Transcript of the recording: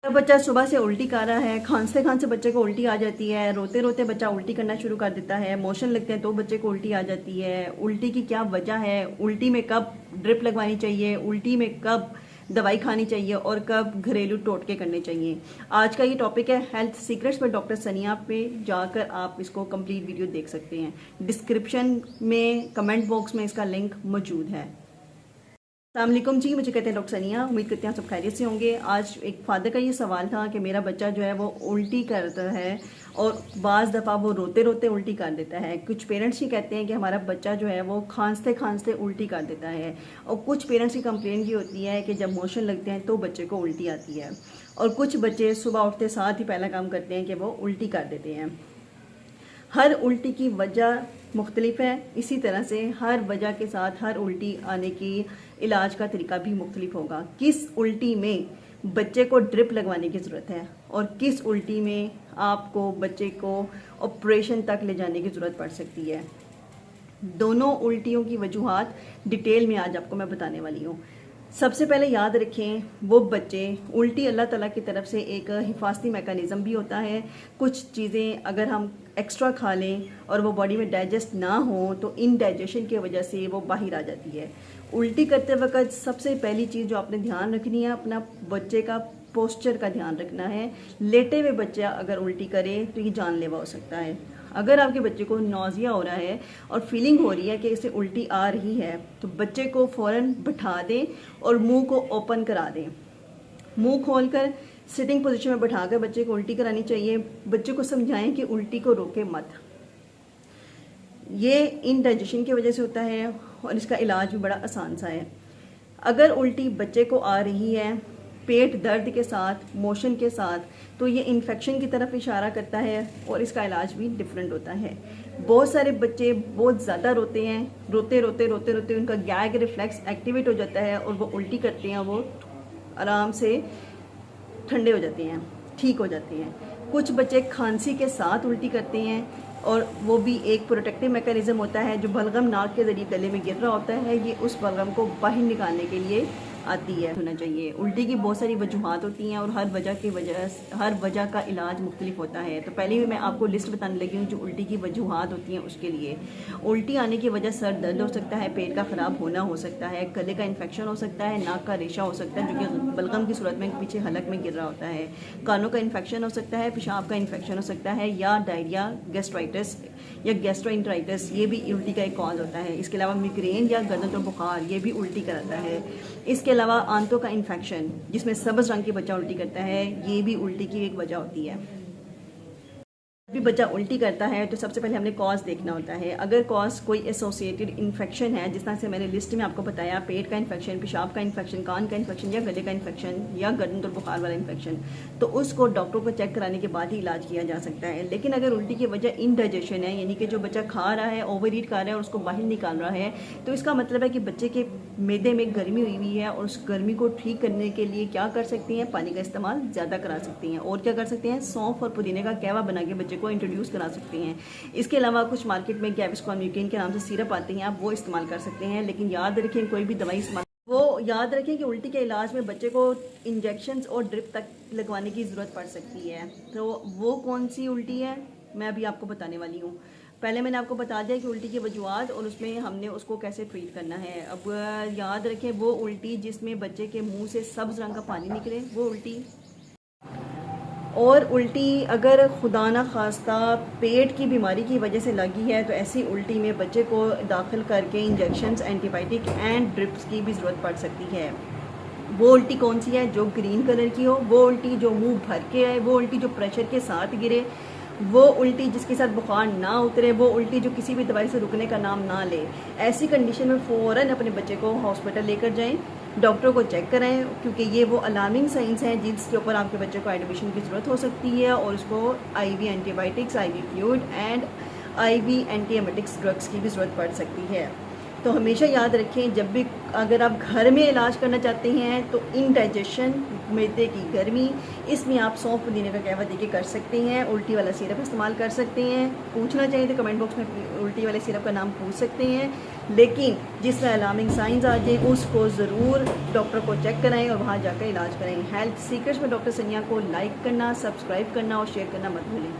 बच्चा सुबह से उल्टी कर रहा है, खांसते खांसते बच्चे को उल्टी आ जाती है, रोते रोते बच्चा उल्टी करना शुरू कर देता है, मोशन लगते हैं तो बच्चे को उल्टी आ जाती है। उल्टी की क्या वजह है, उल्टी में कब ड्रिप लगवानी चाहिए, उल्टी में कब दवाई खानी चाहिए और कब घरेलू टोटके करने चाहिए। आज का ये टॉपिक है हेल्थ सीक्रेट्स पर डॉक्टर सनिया पे जाकर आप इसको कंप्लीट वीडियो देख सकते हैं। डिस्क्रिप्शन में कमेंट बॉक्स में इसका लिंक मौजूद है। अस्सलामुअलैकुम जी, मुझे कहते हैं डॉक्टर सनिया। उम्मीद करते हैं सब खैरियत से होंगे। आज एक फादर का ये सवाल था कि मेरा बच्चा जो है वो उल्टी करता है और बाज़ दफ़ा वो रोते रोते उल्टी कर देता है। कुछ पेरेंट्स ही कहते हैं कि हमारा बच्चा जो है वो खांसते खांसते उल्टी कर देता है, और कुछ पेरेंट्स की कंप्लेन ये होती है कि जब मोशन लगते हैं तो बच्चे को उल्टी आती है, और कुछ बच्चे सुबह उठते साथ ही पहला काम करते हैं कि वो उल्टी कर देते हैं। हर उल्टी की वजह मुख्तलिफ है, इसी तरह से हर वजह के साथ हर उल्टी आने की इलाज का तरीका भी मुख्तलिफ होगा। किस उल्टी में बच्चे को ड्रिप लगवाने की ज़रूरत है और किस उल्टी में आपको बच्चे को ऑपरेशन तक ले जाने की ज़रूरत पड़ सकती है, दोनों उल्टियों की वजूहात डिटेल में आज आपको मैं बताने वाली हूँ। सबसे पहले याद रखें, वो बच्चे उल्टी अल्लाह ताला की तरफ से एक हिफाजती मैकेनिज़्म भी होता है। कुछ चीज़ें अगर हम एक्स्ट्रा खा लें और वो बॉडी में डाइजेस्ट ना हो तो इनडाइजेशन की वजह से वो बाहर आ जाती है। उल्टी करते वक्त सबसे पहली चीज़ जो आपने ध्यान रखनी है, अपना बच्चे का पोस्चर का ध्यान रखना है। लेटे हुए बच्चा अगर उल्टी करे तो ये जानलेवा हो सकता है। अगर आपके बच्चे को नौजिया हो रहा है और फीलिंग हो रही है कि इसे उल्टी आ रही है तो बच्चे को फ़ौरन बैठा दें और मुंह को ओपन करा दें। मुंह खोलकर सिटिंग पोजीशन में बैठाकर बच्चे को उल्टी करानी चाहिए। बच्चे को समझाएं कि उल्टी को रोके मत। ये इनडाइजेशन की वजह से होता है और इसका इलाज भी बड़ा आसान सा है। अगर उल्टी बच्चे को आ रही है पेट दर्द के साथ, मोशन के साथ, तो ये इन्फेक्शन की तरफ इशारा करता है और इसका इलाज भी डिफरेंट होता है। बहुत सारे बच्चे बहुत ज़्यादा रोते हैं, रोते रोते रोते रोते उनका गैग रिफ्लेक्स एक्टिवेट हो जाता है और वो उल्टी करते हैं, वो आराम से ठंडे हो जाते हैं, ठीक हो जाते हैं। कुछ बच्चे खांसी के साथ उल्टी करते हैं और वो भी एक प्रोटेक्टिव मैकेनिज़्म होता है, जो बलगम नाक के ज़रिए गले में गिर रहा होता है, ये उस बलगम को बाहर निकालने के लिए आती है होना चाहिए। उल्टी की बहुत सारी वजूहात होती हैं और हर वजह का इलाज मुख्तलिफ होता है। तो पहले भी मैं आपको लिस्ट बताने लगी हूँ जो उल्टी की वजूहात होती हैं उसके लिए। उल्टी आने की वजह सर दर्द हो सकता है, पेट का ख़राब होना हो सकता है, गले का इन्फेक्शन हो सकता है, नाक का रेशा हो सकता है जो कि बलगम की सूरत में पीछे हलक में गिर रहा होता है, कानों का इन्फेक्शन हो सकता है, पेशाब का इन्फेक्शन हो सकता है, या डायरिया, गैस्ट्राइटिस या गैस्ट्रोइंट्राइटिस, ये भी उल्टी का एक कॉज होता है। इसके अलावा मिग्रेन या गर्दन और बुखार, ये भी उल्टी कराता है। इसके अलावा आंतों का इन्फेक्शन जिसमें सब्ज़ रंग के बच्चा उल्टी करता है, ये भी उल्टी की एक वजह होती है। भी बच्चा उल्टी करता है तो सबसे पहले हमने कॉज देखना होता है। अगर कॉज कोई एसोसिएटेड इन्फेक्शन है, जिस तरह से मैंने लिस्ट में आपको बताया, पेट का इन्फेक्शन, पेशाब का इन्फेक्शन, कान का इन्फेक्शन या गले का इन्फेक्शन या गर्दन और बुखार वाला इन्फेक्शन, तो उसको डॉक्टर को चेक कराने के बाद ही इलाज किया जा सकता है। लेकिन अगर उल्टी की वजह इनडाइजेशन है, यानी कि जो बच्चा खा रहा है, ओवर ईट कर रहा है और उसको बाहर निकाल रहा है, तो इसका मतलब है कि बच्चे के मैदे में गर्मी हुई हुई है, और उस गर्मी को ठीक करने के लिए क्या कर सकती हैं, पानी का इस्तेमाल ज़्यादा करा सकती हैं। और क्या कर सकते हैं, सौंफ और पुदीने का कहवा बना के बच्चे को इंट्रोड्यूस करा सकती हैं। इसके अलावा कुछ मार्केट में गैविस्कॉन म्यूकेन के नाम से सिरप आती हैं, आप वो इस्तेमाल कर सकते हैं। लेकिन याद रखें, कोई भी दवाई इस्तेमाल याद रखें कि उल्टी के इलाज में बच्चे को इंजेक्शंस और ड्रिप तक लगवाने की ज़रूरत पड़ सकती है। तो वो कौन सी उल्टी है मैं अभी आपको बताने वाली हूँ। पहले मैंने आपको बता दिया कि उल्टी की वजूहात और उसमें हमने उसको कैसे ट्रीट करना है। अब याद रखें, वो उल्टी जिसमें बच्चे के मुंह से सब्ज़ रंग का पानी निकले, वो उल्टी। और उल्टी अगर खुदा ना खास्ता पेट की बीमारी की वजह से लगी है तो ऐसी उल्टी में बच्चे को दाखिल करके इंजेक्शंस, एंटीबायोटिक एंड ड्रिप्स की भी ज़रूरत पड़ सकती है। वो उल्टी कौन सी है, जो ग्रीन कलर की हो, वो उल्टी जो मुंह भर के आए, वो उल्टी जो प्रेशर के साथ गिरे, वो उल्टी जिसके साथ बुखार ना उतरे, वो उल्टी जो किसी भी दवाई से रुकने का नाम ना ले। ऐसी कंडीशन में फ़ौरन अपने बच्चे को हॉस्पिटल लेकर जाएं, डॉक्टर को चेक कराएं, क्योंकि ये वो अलार्मिंग साइंस हैं जिसके ऊपर आपके बच्चे को एडमिशन की ज़रूरत हो सकती है और उसको IV antibiotics, IV fluid and IV antiemetics drugs की भी ज़रूरत पड़ सकती है। तो हमेशा याद रखें, जब भी अगर आप घर में इलाज करना चाहते हैं तो इंडाइजेशन, मैदे की गर्मी, इसमें आप सौंफ पुदीने का कहवा देके कर सकते हैं। उल्टी वाला सिरप इस्तेमाल कर सकते हैं। पूछना चाहिए तो कमेंट बॉक्स में उल्टी वाले सिरप का नाम पूछ सकते हैं, लेकिन जिसमें अलार्मिंग साइंस आ जाए उसको ज़रूर डॉक्टर को चेक कराएं और वहाँ जाकर इलाज कराएं। हेल्थ सीकर्स में डॉक्टर सनिया को लाइक करना, सब्सक्राइब करना और शेयर करना मत भूलें।